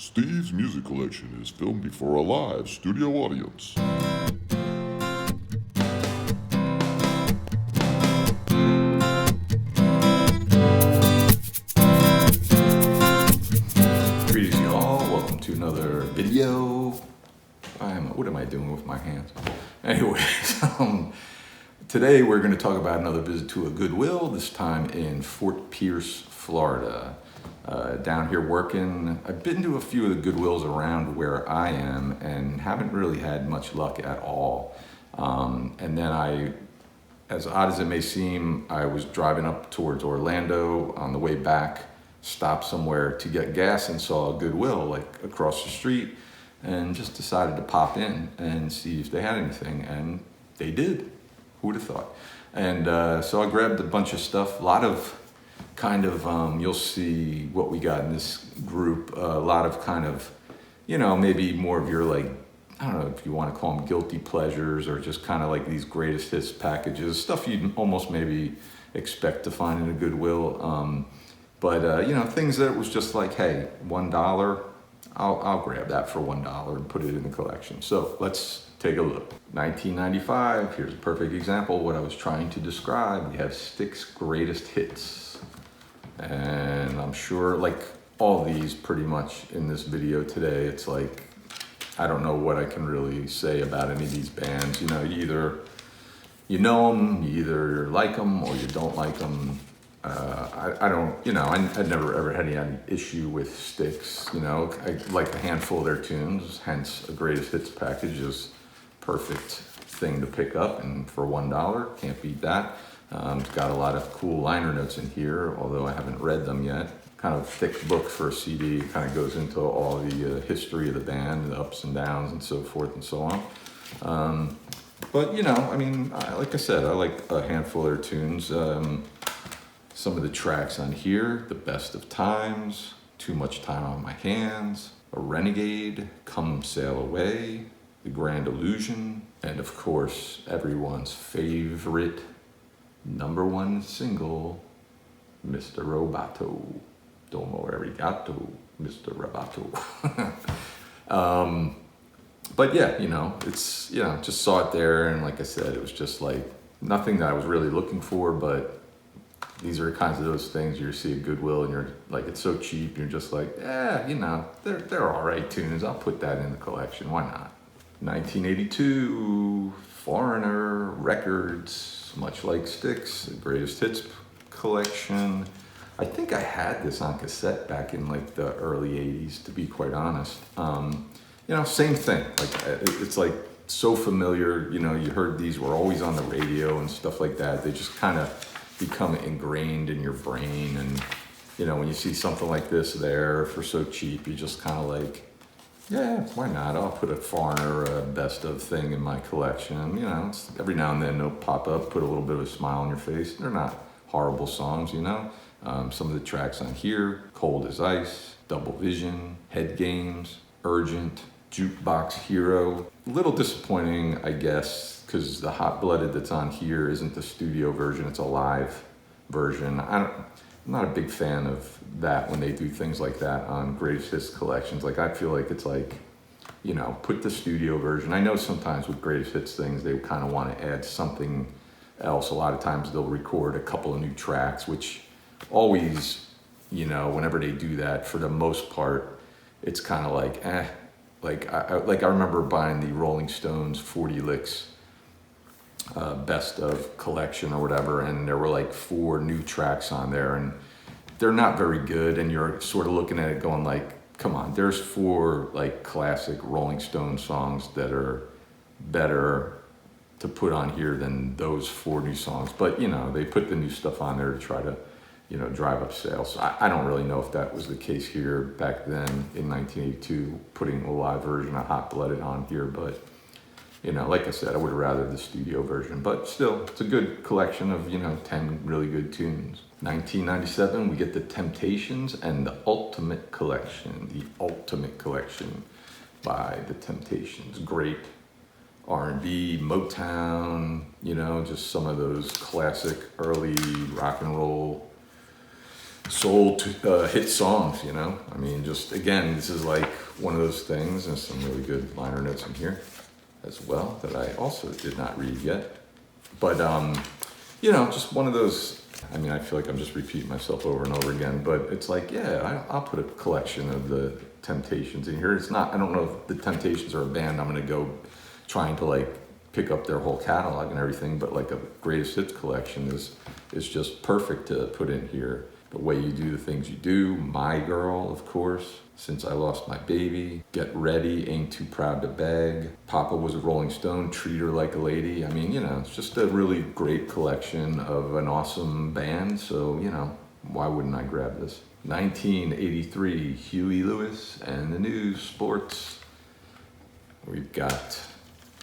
Steve's music collection is filmed before a live studio audience. Greetings, y'all. Welcome to another video. What am I doing with my hands? Anyways, today we're going to talk about another visit to a Goodwill, this time in Fort Pierce, Florida. Down here working. I've been to a few of the Goodwills around where I am and haven't really had much luck at all. And then as odd as it may seem, I was driving up towards Orlando. On the way back, stopped somewhere to get gas and saw a Goodwill like across the street and just decided to pop in and see if they had anything, and they did. Who would have thought? And so I grabbed a bunch of stuff, a lot of kind of, you'll see what we got in this group, a lot of kind of, maybe more of your like, I don't know if you want to call them guilty pleasures or just kind of like these greatest hits packages, stuff you'd almost maybe expect to find in a Goodwill. But things that was just like, hey, $1, I'll grab that for $1 and put it in the collection. So let's take a look. 1995, here's a perfect example of what I was trying to describe. We have Styx greatest hits. And I'm sure, like all these pretty much in this video today, it's like, I don't know what I can really say about any of these bands. You either know them, you either like them or you don't like them. I never ever had any issue with Styx. I like a handful of their tunes, hence a greatest hits package is perfect thing to pick up, and for $1, can't beat that. It's got a lot of cool liner notes in here, although I haven't read them yet. Kind of thick book for a CD, kind of goes into all the history of the band, the ups and downs and so forth and so on. But like I said, I like a handful of their tunes. Some of the tracks on here, The Best of Times, Too Much Time on My Hands, A Renegade, Come Sail Away, The Grand Illusion, and of course, everyone's favorite #1 single, Mr. Roboto. Domo arigato, Mr. Roboto. But yeah, it's, just saw it there, and like I said, it was just like nothing that I was really looking for, but these are kinds of those things you see at Goodwill and you're like, it's so cheap, you're just like, they're all right tunes, I'll put that in the collection, why not? 1982, Foreigner Records, much like Styx, the greatest hits collection. I think I had this on cassette back in like the early 80s, to be quite honest. Same thing, like it's like so familiar, you heard these were always on the radio and stuff like that. They just kind of become ingrained in your brain, and when you see something like this there for so cheap, you just kind of like, yeah, why not? I'll put a Foreigner best of thing in my collection. It's, every now and then they'll pop up, put a little bit of a smile on your face. They're not horrible songs, Some of the tracks on here, Cold as Ice, Double Vision, Head Games, Urgent, Jukebox Hero. A little disappointing, I guess, because the Hot Blooded that's on here isn't the studio version, it's a live version. I'm not a big fan of that when they do things like that on greatest hits collections. Like, I feel like it's like, put the studio version. I know sometimes with greatest hits things, they kind of want to add something else. A lot of times they'll record a couple of new tracks, which always, whenever they do that, for the most part, it's kind of like, Like I remember buying the Rolling Stones 40 Licks best of collection or whatever, and there were like 4 new tracks on there, and they're not very good, and you're sort of looking at it going like, come on, there's 4 like classic Rolling Stone songs that are better to put on here than those 4 new songs. But they put the new stuff on there to try to drive up sales. So I don't really know if that was the case here back then in 1982, putting a live version of Hot Blooded on here, but like I said, I would have rather the studio version, but still, it's a good collection of, 10 really good tunes. 1997, we get The Temptations and The Ultimate Collection. The Ultimate Collection by The Temptations. Great R&B, Motown, just some of those classic early rock and roll hit songs, you know? I mean, just again, this is like one of those things, and some really good liner notes in here as well that I also did not read yet. But, you know, just one of those, I mean, I feel like I'm just repeating myself over and over again, but it's like, yeah, I'll put a collection of the Temptations in here. It's not, I don't know if the Temptations are a band I'm gonna go trying to like pick up their whole catalog and everything, but like a greatest hits collection is just perfect to put in here. The Way You Do the Things You Do, My Girl, of course, Since I Lost My Baby, Get Ready, Ain't Too Proud to Beg, Papa Was a Rolling Stone, Treat Her Like a Lady. I mean, you know, it's just a really great collection of an awesome band, so, you know, why wouldn't I grab this? 1983, Huey Lewis and the News, Sports. We've got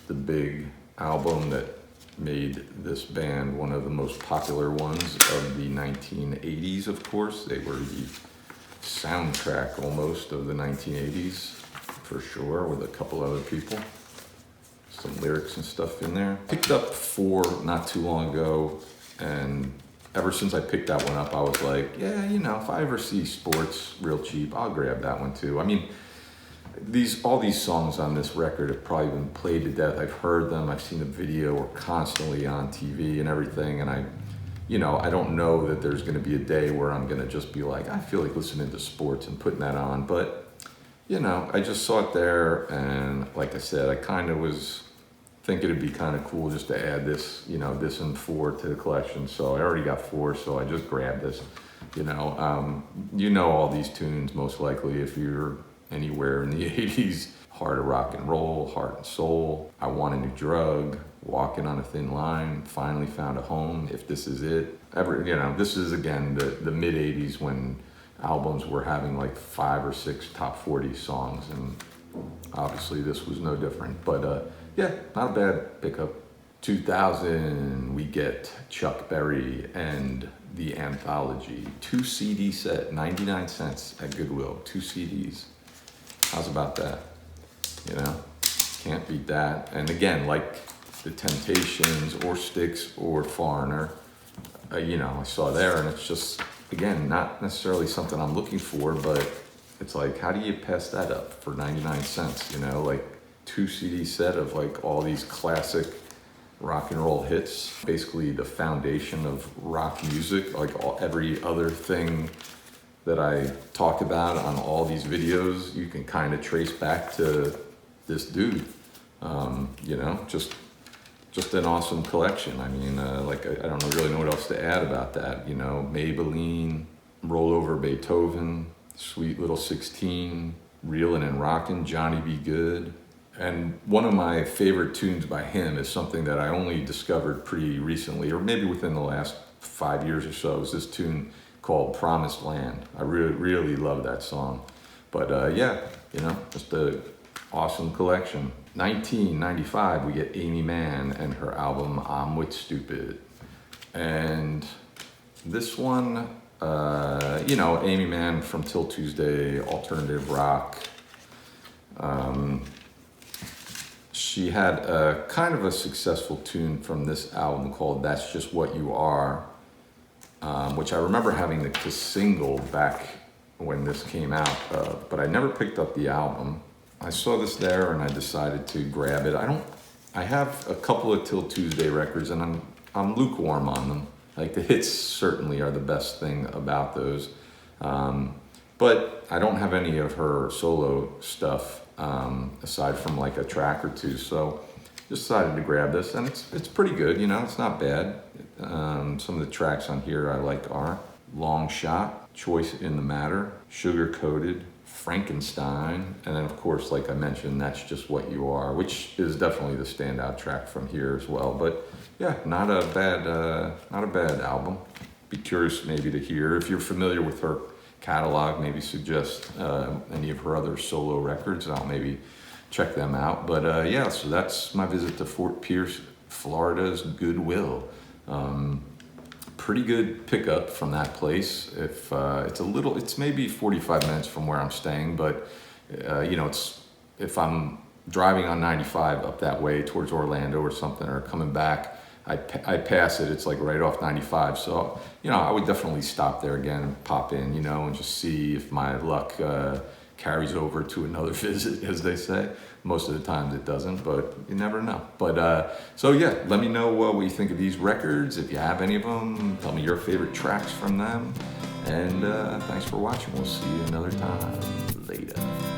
the big album that made this band one of the most popular ones of the 1980s, of course. They were the soundtrack almost of the 1980s, for sure, with a couple other people. Some lyrics and stuff in there. Picked up 4 not too long ago, and ever since I picked that one up, I was like, yeah, you know, if I ever see Sports real cheap, I'll grab that one too. I mean, all these songs on this record have probably been played to death. I've heard them, I've seen the video, we're constantly on TV and everything, and I don't know that there's gonna be a day where I'm gonna just be like, I feel like listening to Sports and putting that on, but, you know, I just saw it there, and like I said, I kind of was thinking it'd be kind of cool just to add this, you know, this and 4 to the collection, so I already got 4, so I just grabbed this, you know all these tunes most likely if you're anywhere in the 80s. Heart of Rock and Roll, Heart and Soul, I Want a New Drug, Walking on a Thin Line, Finally Found a Home, If This Is It. This is again the mid 80s when albums were having like 5 or 6 top 40 songs, and obviously this was no different. But yeah, not a bad pickup. 2000, we get Chuck Berry and the Anthology, 2 CD set, 99 cents at Goodwill, 2 CDs. How's about that? You know, can't beat that. And again, like the Temptations or Styx or Foreigner, you know, I saw there, and it's just, again, not necessarily something I'm looking for, but it's like, how do you pass that up for 99 cents? You know, like 2 CD set of like all these classic rock and roll hits, basically the foundation of rock music, like every other thing that I talk about on all these videos, you can kind of trace back to this dude. You know, just an awesome collection. I mean, like I don't really know what else to add about that. You know, Maybelline, Roll Over Beethoven, Sweet Little 16, Reelin' and Rockin', Johnny B. Good. And one of my favorite tunes by him is something that I only discovered pretty recently, or maybe within the last 5 years or so, is this tune called Promised Land. I really, really love that song. But yeah, you know, just an awesome collection. 1995, we get Amy Mann and her album I'm With Stupid. And this one, you know, Amy Mann from Till Tuesday, alternative rock. She had a kind of a successful tune from this album called That's Just What You Are, which I remember having the single back when this came out, but I never picked up the album. I saw this there and I decided to grab it. I have a couple of Till Tuesday records, and I'm lukewarm on them. Like the hits certainly are the best thing about those. But I don't have any of her solo stuff, aside from like a track or two. So just decided to grab this, and it's pretty good, you know, it's not bad. Some of the tracks on here I like are Long Shot, Choice in the Matter, Sugar Coated, Frankenstein, and then of course, like I mentioned, That's Just What You Are, which is definitely the standout track from here as well. But yeah, not a bad album. Be curious maybe to hear, if you're familiar with her catalog, maybe suggest any of her other solo records, and I'll maybe check them out. But yeah, so that's my visit to Fort Pierce, Florida's Goodwill. Pretty good pickup from that place. If it's maybe 45 minutes from where I'm staying, but you know, if I'm driving on 95 up that way towards Orlando or something, or coming back, I pass it. It's like right off 95. So, you know, I would definitely stop there again and pop in, you know, and just see if my luck carries over to another visit, as they say. Most of the times it doesn't, but you never know. But so yeah, let me know what you think of these records. If you have any of them, tell me your favorite tracks from them. And thanks for watching. We'll see you another time. Later.